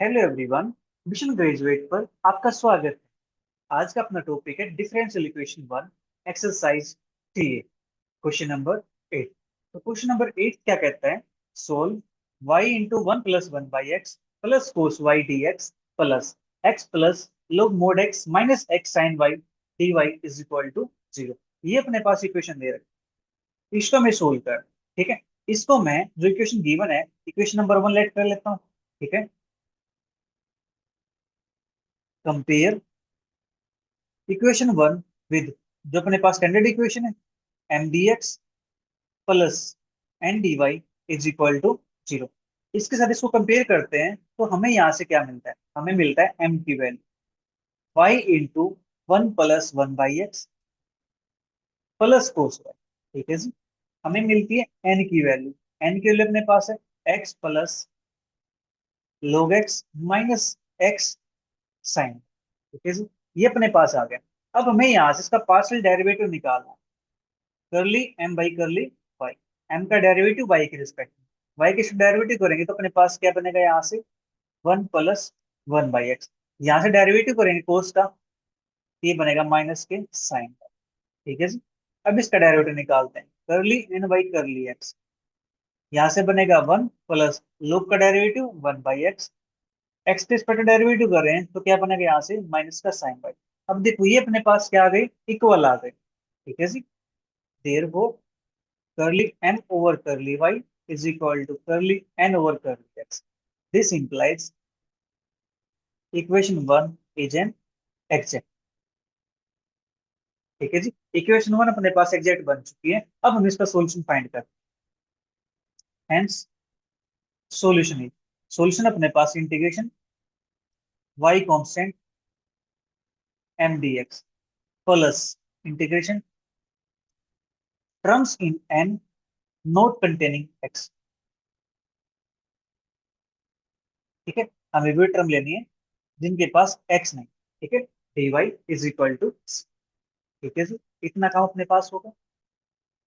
Hello everyone. Mission graduate पर आपका स्वागत है। आज का अपना टॉपिक है differential equation one, exercise 3। Question number 8। तो क्वेश्चन नंबर 8 क्या कहता है? Solve y into one plus one by x plus cos Y D x plus plus log mod x minus x sine y D Y is equal to 0। ये अपने पास equation दे रखी है, इसको मैं सोल्व कर, ठीक है। इसको मैं जो इक्वेशन गिवन है, इक्वेशन नंबर वन लेट कर लेता हूँ, ठीक है। कंपेयर इक्वेशन वन विद जो अपने पास स्टैंडर्ड इक्वेशन है, M D x plus N D Y is equal to 0। इसके साथ इसको कंपेयर करते हैं तो हमें यहाँ से क्या मिलता है? हमें मिलता है एम की value Y into one plus one by x plus cos Y, ठीक है जी। हमें मिलती है एन की वैल्यू, एन की वैल्यू अपने पास है एक्स प्लस लोग एक्स माइनस एक्स साइन, ठीक है जी। ये अपने पास आ गया। अब हमें यहाँ से इसका पार्शियल डेरिवेटिव निकालना है। Curly M by curly Y, M का डेरिवेटिव वाई के रिस्पेक्ट में, वाई के डेरिवेटिव करेंगे तो अपने पास क्या बनेगा? यहाँ से one plus one by X, यहाँ से डेरिवेटिव करेंगे कोस का, ये बनेगा माइनस के साइन का, ठीक है जी। अब इसका डेरिवेटिव निकालते हैं, करली एन बाई करली एक्स, यहाँ से बनेगा वन प्लस लोग का डेरिवेटिव वन बाई एक्स के रिस्पेक्ट डेरिवेटिव कर रहे हैं तो क्या बनेगा? यहाँ से माइनस का साइन बाई। अब देखो ये अपने पास क्या आ गई? इक्वल आ गई, ठीक है जी। देर curly m over curly y is equal to curly n over curly x. This implies equation 1 is an exact, ठीक है जी। इक्वेशन वन अपने पास एग्जैक्ट बन चुकी है। अब हम इसका सॉल्यूशन फाइंड करते हैं। हेंस सॉल्यूशन इज, सॉल्यूशन अपने पास integration y constant m dx plus integration terms in n not containing x, ठीक है। हमें वो टर्म लेनी है जिनके पास x नहीं, ठीक है। dy इज इक्वल टू, ठीक है जी। इतना काम अपने पास होगा।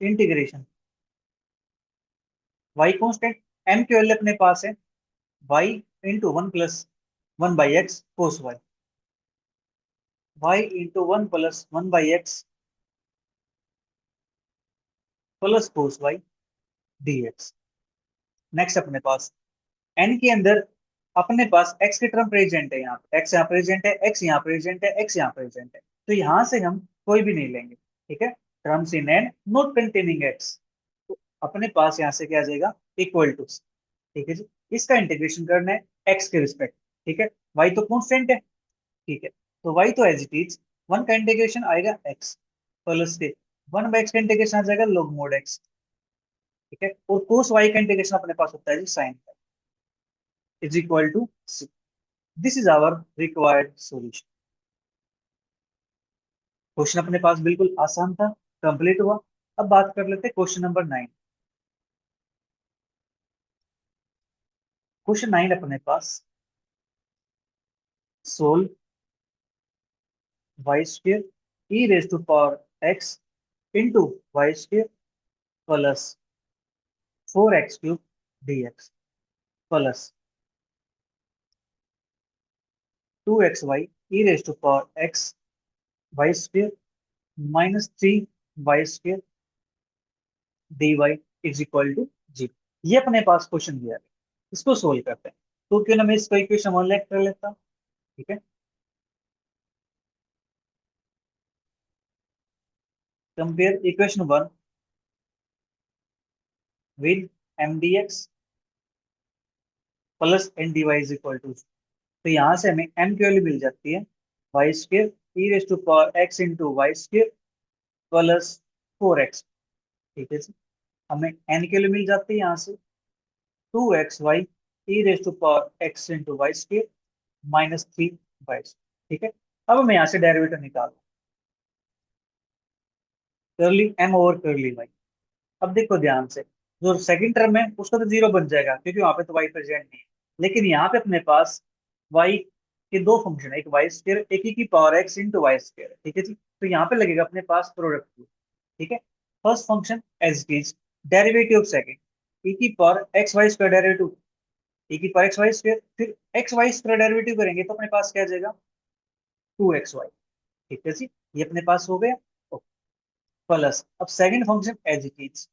इंटीग्रेशन y कांस्टेंट, m की वैल्यू अपने पास है y into one plus one by X cos Y, y into one plus one by x plus cos Y D X. Next अपने पास n के अंदर अपने पास x की टर्म प्रेजेंट है, यहाँ पे x यहाँ प्रेजेंट है, x यहाँ प्रेजेंट है, x यहाँ प्रेजेंट है, तो यहाँ से हम कोई भी नहीं लेंगे, ठीक है। Terms in n not containing x, तो अपने पास यहाँ से क्या आ जाएगा? इक्वल टू, ठीक है जी। इसका इंटीग्रेशन करना है x के रिस्पेक्ट, ठीक है। y तो कांस्टेंट है, ठीक है। तो y तो एज इट इज, वन का इंटीग्रेशन आएगा x प्लस के वन बाई एक्स का इंटीग्रेशन आ जाएगा log mod x, ठीक है। और cos y का इंटीग्रेशन अपने पास होता है जी sin is equal to, this is our required solution. Question अपने पास बिल्कुल आसान था, कंप्लीट हुआ। अब बात कर लेते हैं क्वेश्चन नंबर 9। क्वेश्चन 9 अपने पास, solve y square E raise to power x into Y square plus four x cube d x plus two x Y E raise to power x y square minus three y square d Y is equal to 0। ये अपने पास question दिया है, इसको solve करते हैं। तो क्यों ना मैं इसको इक्वेशन वन लेट कर लेता हूँ, ठीक है। Compare equation one with M D x plus N D Y is equal to, तो यहाँ से हमें m की वैल्यू मिल जाती है Y square E raise to power x into Y square plus four X, ठीक है जी। हमें n की वैल्यू मिल जाती है यहाँ से two x Y E raise to power x into Y square minus three Y, ठीक है। अब हमें यहाँ से डेरिवेटिव निकालना, करली m ओवर करली वाई। अब देखो ध्यान से, जो सेकंड टर्म है उसका तो जीरो बन जाएगा क्योंकि वहां पे तो वाई प्रेजेंट नहीं है, लेकिन यहाँ पे अपने पास वाई के दो फंक्शन है, एक वाई स्क्वायर एक ही की power x into Y square, ठीक है जी। तो यहाँ पे लगेगा अपने पास प्रोडक्ट, ठीक है। First function as it is, derivative of second, e की power x Y square derivative e की पावर एक्स वाई स्क्वायर, फिर एक्स वाई स्क्वायर डेरिवेटिव करेंगे तो अपने पास क्या आ जाएगा, 2xy। ठीक है जी, ये अपने पास हो गया। प्लस अब second function as it is,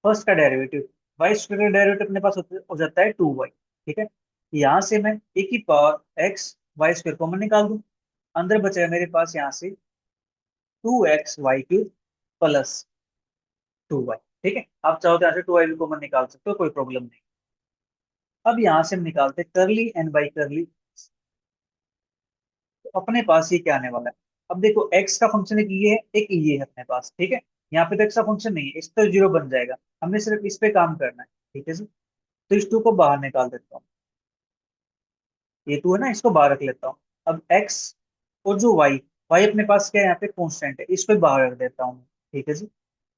first का डेरिवेटिव वाई स्क्वायर का डेरिवेटिव अपने पास हो जाता है 2y। ठीक है, यहाँ से मैं ए की power x Y square common निकाल दूं, अंदर बचेगा मेरे पास यहाँ से 2xy³ प्लस 2y। ठीक है, आप चाहो तो यहाँ से 2y भी कॉमन निकाल सकते हो, कोई प्रॉब्लम नहीं। अब यहाँ से हम निकालते करली एन बाई करली, तो अपने पास ये क्या आने वाला है। अब देखो एक्स का फंक्शन एक ये है, एक ये है अपने पास। ठीक है, यहाँ पे तो एक्स का फंक्शन नहीं है, इस तो जीरो बन जाएगा, हमने सिर्फ इस पे काम करना है। ठीक है जी, तो इस टू को बाहर निकाल देता हूँ, ये टू है ना, इसको बाहर रख लेता हूँ। अब एक्स और जो वाई, वाई अपने पास क्या है यहाँ पे कॉन्स्टेंट है, इसको भी बाहर रख देता हूँ। ठीक है जी,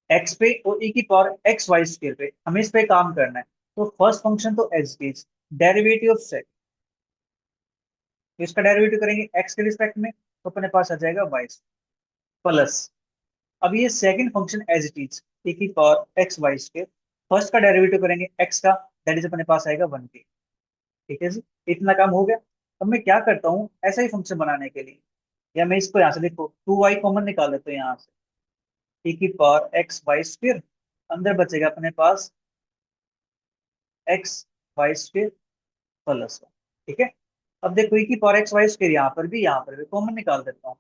एक्स पे और ई की पावर एक्स वाई स्क्वायर पे हमें इस पे काम करना है। तो फर्स्ट फंक्शन तो as it is, derivative of sec, तो इसका डेरिवेटिव करेंगे एक्स के रिस्पेक्ट में, तो अपने पास आ जाएगा वाई प्लस। अब ये second function as it is, e की power x Y square, first का डेरिवेटिव करेंगे एक्स का, दैट इज अपने पास आएगा 1 के। ठीक है जी, इतना काम हो गया। अब मैं क्या करता हूँ ऐसा ही फंक्शन बनाने के लिए, या मैं इसको यहाँ से देखो 2y कॉमन निकाल लेता हूँ यहाँ से, ए की पावर एक्स वाई स्क्वायर, अंदर बचेगा अपने पास एक्स वाई स्क्वायर प्लस 1। ठीक है, अब देखो ई की पावर एक्स वाई स्क्वायर यहाँ पर भी कॉमन निकाल देता हूँ,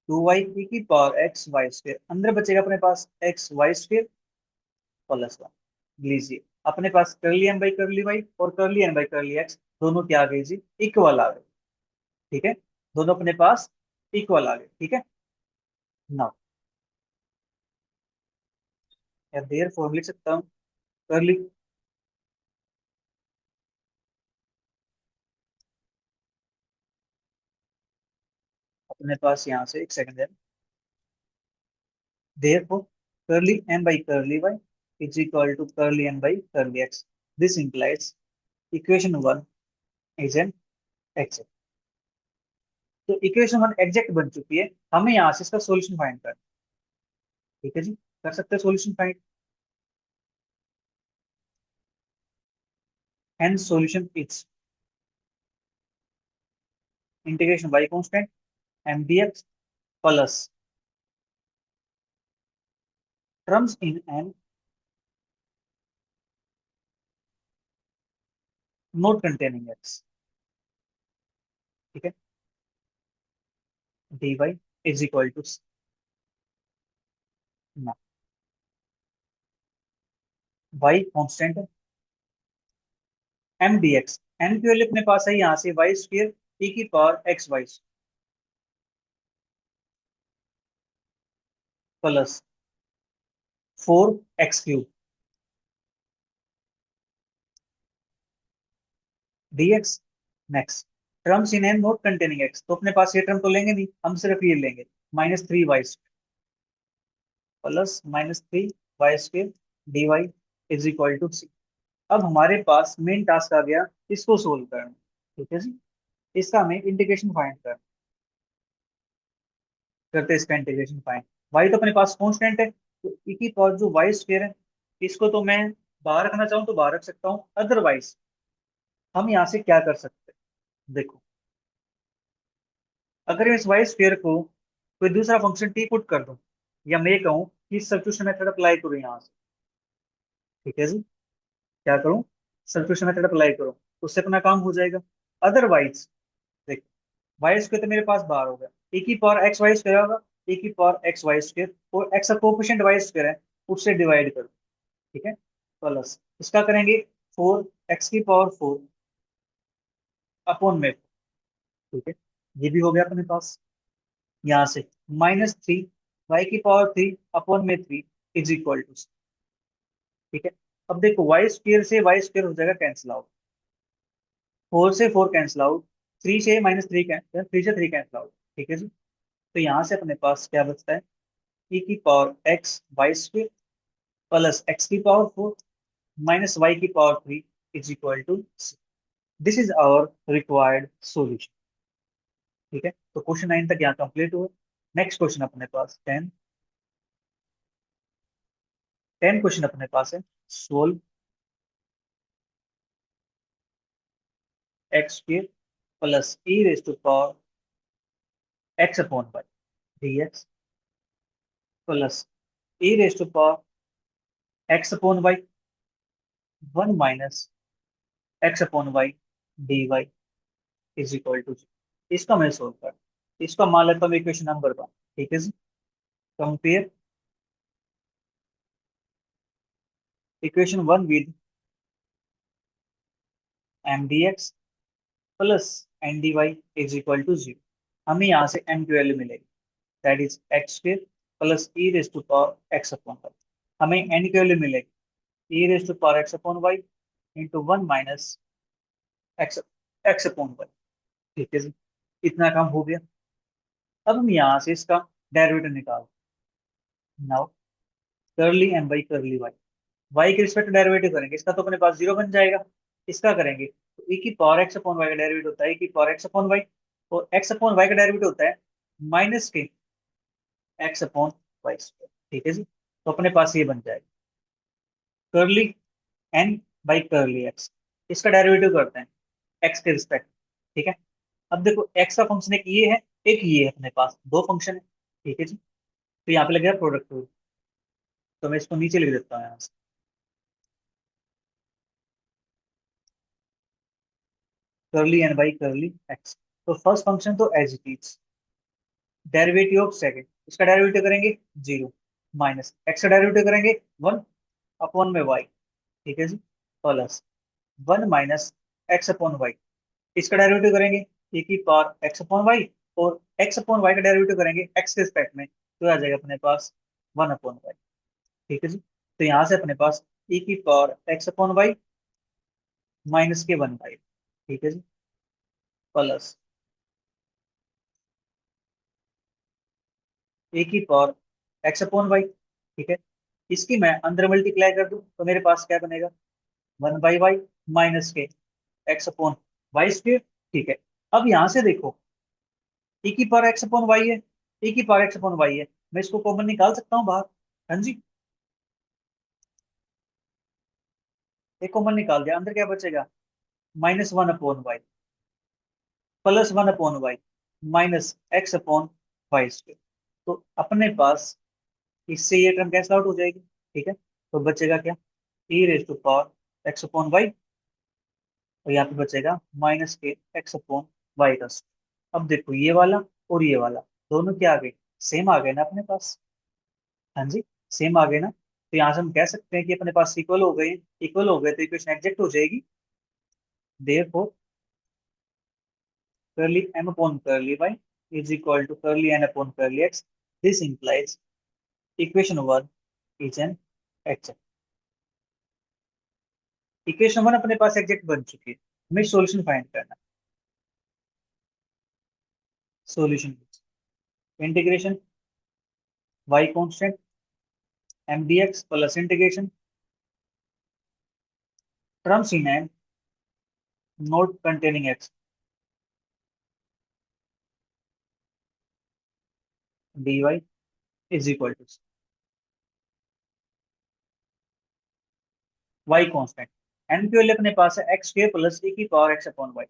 2y ई की पावर एक्स वाई स्क्वायर, अंदर बचेगा अपने पास एक्स वाई स्क्वायर प्लस 1। लीजिए, अपने पास करली एम बाई करली वाई और करली एन बाई करली एक्स दोनों क्या आ गई जी, इक्वल आ गए। ठीक है, दोनों अपने पास इक्वल आ गए। ठीक है, नाउ या देर फॉर लिख सकता हूँ करली, अपने पास यहाँ से एक सेकंड है, therefore curly m by curly y is equal to curly m by curly x. This implies equation 1 is an exact। तो इक्वेशन 1 एग्जैक्ट बन चुकी है, हमें यहाँ से इसका सॉल्यूशन फाइंड करना है। ठीक है जी, कर सकते हैं solution find. Hence solution is integration y constant m dx plus terms in n not containing x। ठीक है, dy is equal to y constant m dx, n की वैल्यू अपने पास है यहाँ से y स्क्वायर e की power x Y plus 4x³ dx। Next terms in N not containing x, तो अपने पास ये टर्म तो लेंगे नहीं, हम सिर्फ ये लेंगे -3y plus -3y² dy is equal to c. अब हमारे पास मेन टास्क आ गया इसको सोल्व करना। ठीक है जी, इसका हमें इंटीग्रेशन फाइंड करते हैं, इसका इंटीग्रेशन फाइंड। y तो अपने पास कांस्टेंट है, तो e की पावर जो वाई स्क्वायर है, इसको तो मैं बाहर रखना चाहूँ तो बाहर रख सकता हूँ, अदरवाइज हम यहाँ से क्या कर सकते हैं, देखो अगर मैं इस वाई स्क्वायर को कोई दूसरा फंक्शन टी पुट कर दूं, या मैं कहूँ कि सब्स्टिट्यूशन मेथड अप्लाई करूँ यहाँ से। ठीक है जी, क्या करूँ, सब्स्टिट्यूशन मेथड अप्लाई करूँ, उससे अपना काम हो जाएगा। अदरवाइज देखो, वाई स्क्वायर तो मेरे पास बाहर होगा, ए की पावर एक्स वाई स्क्वायर होगा, ए की पावर एक्स वाई स्क्वायर, और एक्स का कोफिशिएंट वाई स्क्वायर है, उससे डिवाइड करो। ठीक है, प्लस इसका करेंगे 4x⁴ अपॉन में। ठीक है, ये भी हो गया अपने पास। यहाँ से -3 y⁴ अपॉन में 3 इज इक्वल टू। ठीक है, अब देखो वाई स्क्वायर से वाई स्क्वायर हो जाएगा कैंसिल आउट, 4 से 4 कैंसिल आउट, 3 से -3 कैंसिल, 3 से 3 कैंसिल आउट। ठीक है जी, तो यहाँ से अपने पास क्या बचता है, e की power x Y square plus x⁴ minus y⁴ is equal to. This is our required solution. ठीक है, तो क्वेश्चन 9 तक यहाँ कंप्लीट हुआ। नेक्स्ट क्वेश्चन अपने पास 10 क्वेश्चन अपने पास है। Solve X square plus E raise to power x upon Y D x plus E raise to power x upon Y 1 - X upon Y D Y is equal to zero. इसका मैं solve कर, इसका मान लेता हूँ equation number 1। ठीक है जी। Compare equation 1 with M D x plus N D Y is equal to zero. हमें यहाँ से एम की वैल्यू मिलेगी, that is x square plus E raise to power x upon y. हमें एन की वैल्यू मिलेगी e raise to power x upon y into 1 - x x upon y. ठीक है जी, इतना काम हो गया। अब हम यहाँ से इसका डेरिवेटिव निकाल, now curly M by curly Y, Y के रिस्पेक्ट डेरिवेटिव करेंगे, इसका तो अपने पास जीरो बन जाएगा। इसका करेंगे तो ई की पावर एक्स अपॉन वाई का डेरिवेटिव होता है ई की पावर एक्स अपॉन वाई, और एक्स अपॉन वाई का डेरिवेटिव होता है माइनस के एक्स अपॉन वाई स्क्वायर। ठीक है जी, तो अपने पास ये बन जाएगा करली एन बाई करली एक्स। इसका डेरिवेटिव करते हैं एक्स के रिस्पेक्ट। ठीक है, अब देखो एक्स का फंक्शन एक ये है, एक ये है, अपने पास दो फंक्शन है। ठीक है जी, तो यहाँ पे लग गया प्रोडक्ट रूल, तो मैं इसको नीचे लिख देता हूँ यहाँ से curly N by curly X. तो फर्स्ट फंक्शन तो as it is, derivative of second, इसका डेरिवेटिव करेंगे जीरो, माइनस एक्स का डेरिवेटिव करेंगे 1 अपॉन में वाई। ठीक है जी, प्लस 1 - एक्स अपॉन वाई, इसका डेरिवेटिव करेंगे ए की पावर एक्स अपॉन वाई, और एक्स अपॉन वाई का डेरिवेटिव करेंगे एक्स के रिस्पेक्ट में, तो आ जाएगा अपने पास 1/वाई। ठीक है जी, तो यहाँ से अपने पास e की power x upon Y minus के 1/। ठीक है जी, प्लस ए की पावर एक्स अपॉन वाई। ठीक है, इसकी मैं अंदर मल्टीप्लाई कर दूं तो मेरे पास क्या बनेगा 1/वाई माइनस के एक्स अपॉन वाई स्क्वेयर। ठीक है, अब यहाँ से देखो e की पावर एक्स अपॉन वाई है, e की पावर एक्स अपॉन वाई है, मैं इसको कॉमन निकाल सकता हूँ बाहर। हाँ जी, एक कॉमन निकाल दिया, अंदर क्या बचेगा -1/वाई प्लस 1/वाई minus x upon y square. तो अपने पास इससे ये टर्म कैंसिल आउट हो जाएगी। ठीक है, तो बचेगा क्या e raise to power x upon Y, और यहाँ पे बचेगा माइनस के एक्स अपॉन वाई का स्क्वायर। अब देखो ये वाला और ये वाला दोनों क्या आ गए, सेम आ गए ना अपने पास। हाँ जी, सेम आ गए ना, तो यहाँ से हम कह सकते हैं कि अपने पास इक्वल हो गए। इक्वल हो गए तो इक्वेशन एग्जैक्ट हो जाएगी। Therefore curly m upon curly y is equal to curly n upon curly x. This implies equation 1 is an exact. Equation 1 अपने पास एग्जैक्ट बन चुकी है, हमें सॉल्यूशन फाइंड करना। Solution integration y constant m dx plus integration terms in n not containing x dy is equal to y constant n की value अपने पास है x स्क्वायर प्लस e की power x upon y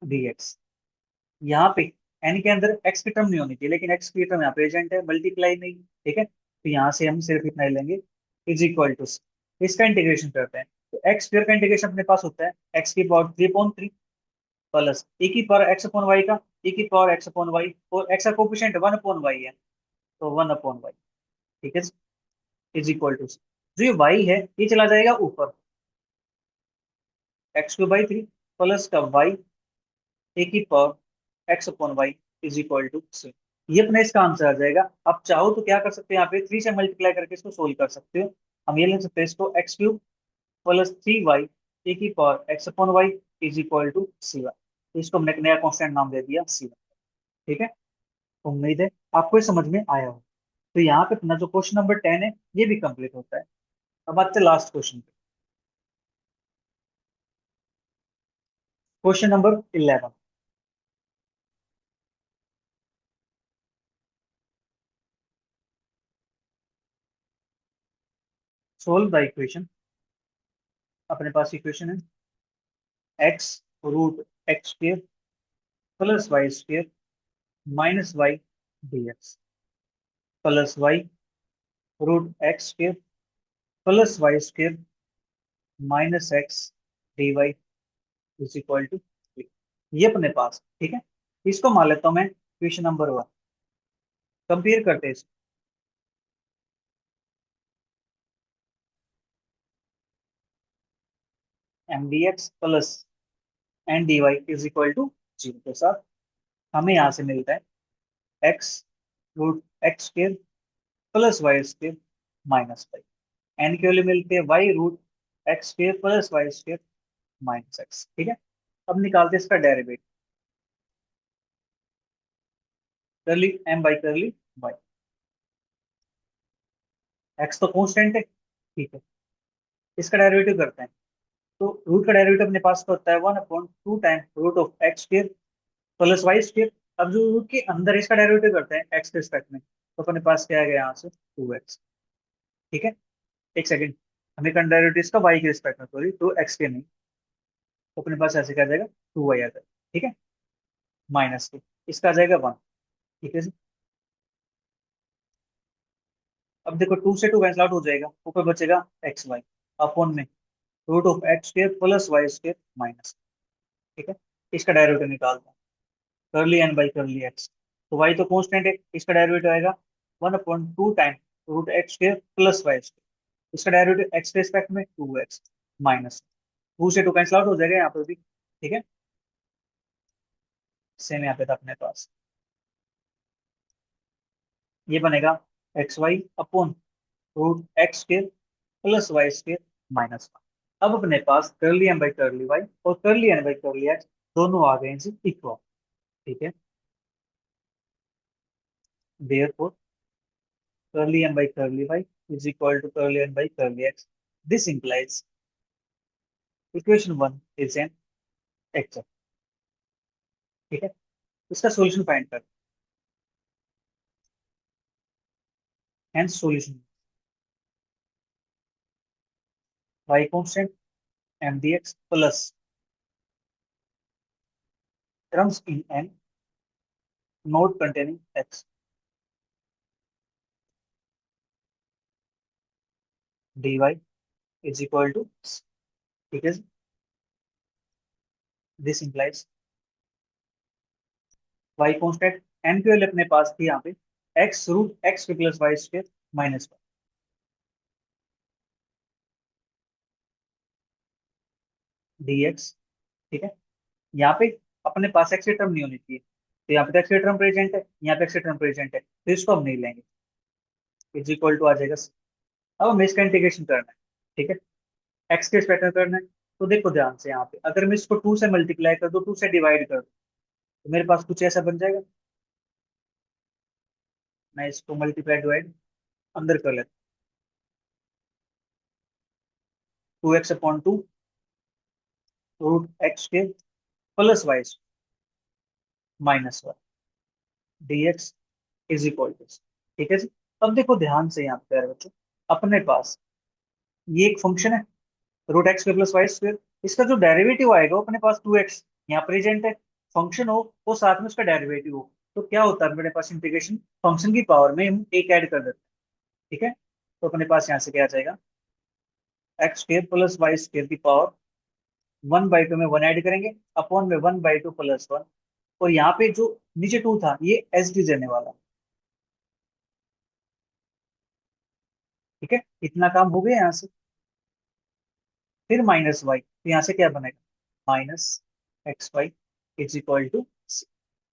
dx। यहाँ पे n के अंदर x की टर्म नहीं होनी चाहिए, लेकिन x की टर्म यहाँ प्रेजेंट है, मल्टीप्लाई नहीं। ठीक है, तो यहाँ से हम सिर्फ इतना ही लेंगे इज इक्वल टू, इसका इंटीग्रेशन करते हैं तो एक्स स्क्वायर का इंटीग्रेशन अपने पास होता है एक्स की पावर 3/3 प्लस ए की पावर एक्स अपॉन वाई का ए की पावर एक्स अपॉन वाई, और एक्स का कोफिशिएंट 1/वाई है, तो 1/वाई। ठीक है, इज इक्वल टू जो ये वाई है ये चला जाएगा ऊपर, x³ 3 प्लस का वाई ए की power x upon Y is equal to 6। ये अपने इसका आंसर आ जाएगा। आप चाहो तो क्या कर सकते हो, यहाँ पे 3 से मल्टीप्लाई करके इसको सोल्व कर सकते हो। हम ये लिख सकते हैं इसको x³ प्लस 3y ए की power x upon Y is equal to C1। इसको हमने एक नया कॉन्स्टेंट नाम दे दिया C1। ठीक है, उम्मीद है आपको ये समझ में आया हो। तो यहाँ पे अपना जो क्वेश्चन नंबर 10 है ये भी कंप्लीट होता है। अब आते हैं लास्ट क्वेश्चन पे, question number 11। Solve the equation अपने पास इक्वेशन है X root X square plus Y square minus Y D x plus Y root X square plus Y square minus X D Y is equal to ये अपने पास, ठीक है। इसको मान लेता हूँ मैं क्वेश्चन नंबर 1। कंपेयर करते हैं M D x plus N D Y is equal to 0 के साथ हमें यहाँ से मिलता है X root X square plus Y square minus Y. N के वैल्यू मिलते हैं Y root X square plus Y square minus X, ठीक है। अब निकालते हैं इसका derivative, curly M by curly Y. X तो कांस्टेंट है, ठीक है। इसका डेरिवेटिव करते हैं, तो रूट का डेरिवेटिव अपने पास होता है 1/2 time root of X square plus Y square. अब जो रूट के अंदर इसका डेरिवेटिव करते हैं एक्स के रिस्पेक्ट में, तो अपने पास क्या आ गया यहाँ से 2x, ठीक है। एक सेकंड, हमें करना डेरिवेटिव इसका वाई के रिस्पेक्ट में, सॉरी, टू एक्स के नहीं। तो अपने पास ऐसे क्या आ जाएगा 2y आ जाएगा, ठीक है, माइनस के इसका आ जाएगा 1, ठीक है जी। अब देखो 2 से 2 कैंसिल आउट हो जाएगा, ऊपर बचेगा एक्स वाई अपॉन में root of X square plus Y square minus, ठीक है। इसका डेरिवेटिव निकालता है curly N by curly X. तो वाई तो कांस्टेंट है, इसका डेरिवेटिव आएगा 1/2 time root X square plus Y square. इसका डेरिवेटिव एक्स के रिस्पेक्ट में 2x माइनस 2 से 2 कैंसिल आउट हो जाएगा यहाँ पे भी, ठीक है। सेम यहाँ पे था अपने पास, ये बनेगा X Y upon root X square plus Y square minus 1। अब अपने पास करली एम बाई करली वाई और करली एन बाई करली एक्स दोनों आ गए हैं इक्वल, ठीक है। Therefore curly m by curly y is equal to curly n by curly x. This implies equation 1 is an exact, ठीक है। इसका सॉल्यूशन फाइंड कर, hence solution y constant m dx plus terms in n not containing x dy is equal to, ठीक है। This implies y constant n की value अपने पास थी यहाँ पे x रूट एक्स के plus Y square minus D X, ठीक है। यहाँ पे अपने पास एक्स की टर्म नहीं होनी चाहिए, तो यहाँ पे तो एक्स की टर्म प्रेजेंट है, यहाँ पे एक्स की टर्म प्रेजेंट है, तो इसको हम नहीं लेंगे, इज इक्वल टू आ जाएगा। अब हमें इसका इंटीग्रेशन करना है, ठीक है, एक्स के रिस्पेक्ट में करना है। तो देखो ध्यान से, यहाँ पे अगर मैं इसको 2 से मल्टीप्लाई कर दूं, 2 से डिवाइड कर दूं, तो मेरे पास कुछ ऐसा बन जाएगा। मैं इसको मल्टीप्लाई डिवाइड अंदर कर लेता हूँ, 2x/2 रूट एक्स के plus Y minus Y D X is equal to, ठीक है जी। अब देखो ध्यान से यहाँ पे प्यारे बच्चों, अपने पास ये एक फंक्शन है रूट एक्स के प्लस वाई स्क्वायर, इसका जो डेरिवेटिव आएगा वो अपने पास 2x यहाँ प्रेजेंट है, फंक्शन हो वो साथ में उसका डेरिवेटिव हो, तो क्या होता है मेरे पास इंटीग्रेशन फंक्शन की पावर में हम एक ऐड कर देते हैं, ठीक है। तो अपने पास यहाँ से क्या आ जाएगा X square plus Y square की पावर 1/2 में 1 ऐड करेंगे अपॉन में 1/2 प्लस 1, और यहाँ पे जो नीचे 2 था ये एस डी रहने वाला, ठीक है। इतना काम हो गया यहाँ से, फिर माइनस वाई, तो यहाँ से क्या बनेगा minus X Y is equal to,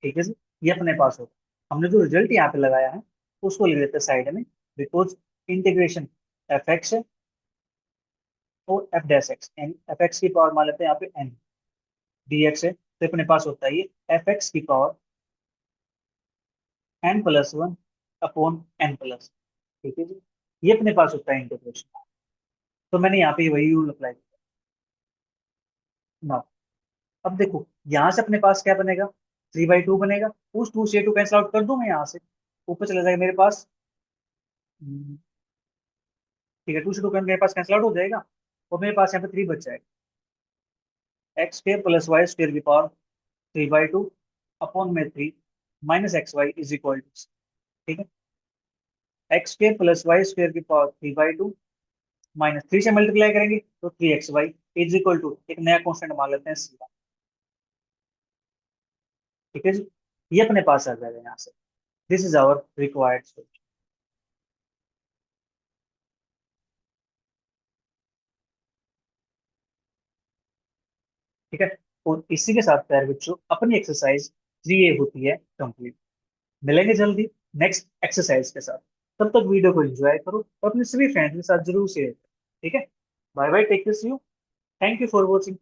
ठीक है जी। ये अपने पास होगा, हमने जो रिजल्ट यहाँ पे लगाया है उसको लिख लेते हैं साइड में, बिकॉज इंटीग्रेशन एफ एक्स है और एफ डैश एक्स, यानी एफ एक्स की पावर मान लेते हैं यहाँ पे एन डी एक्स है, तो अपने पास होता है ये एफ एक्स की पावर n+1 अपॉन n+, ठीक है जी। ये अपने पास होता है इंटीग्रेशन, तो मैंने यहाँ पे वही रूल अप्लाई किया ना। अब देखो यहाँ से अपने पास क्या बनेगा 3/2 बनेगा, उस 2 से 2 कैंसिल आउट कर दूं मैं यहाँ से, ऊपर चला जाएगा मेरे पास, ठीक है, 2 से 2 मेरे पास कैंसिल आउट हो जाएगा, और मेरे पास यहाँ पे 3 बच जाएगा। X square plus Y square की पावर 3/2 अपॉन में 3 minus X Y is equal to, ठीक है। X square plus Y square की पावर 3/2 माइनस 3 से मल्टीप्लाई करेंगे तो 3xy इज इक्वल टू एक नया कॉन्स्टेंट मान लेते हैं सी, ठीक है जी। ये अपने पास आ जाएगा यहाँ से। This is our required solution, ठीक है। और इसी के साथ प्यारे बच्चों अपनी एक्सरसाइज 3A होती है कंप्लीट। मिलेंगे जल्दी नेक्स्ट एक्सरसाइज के साथ। तब तक वीडियो को एंजॉय करो और अपने सभी फ्रेंड्स के साथ जरूर शेयर करो, ठीक है। Bye bye, take care, see you, thank you for watching.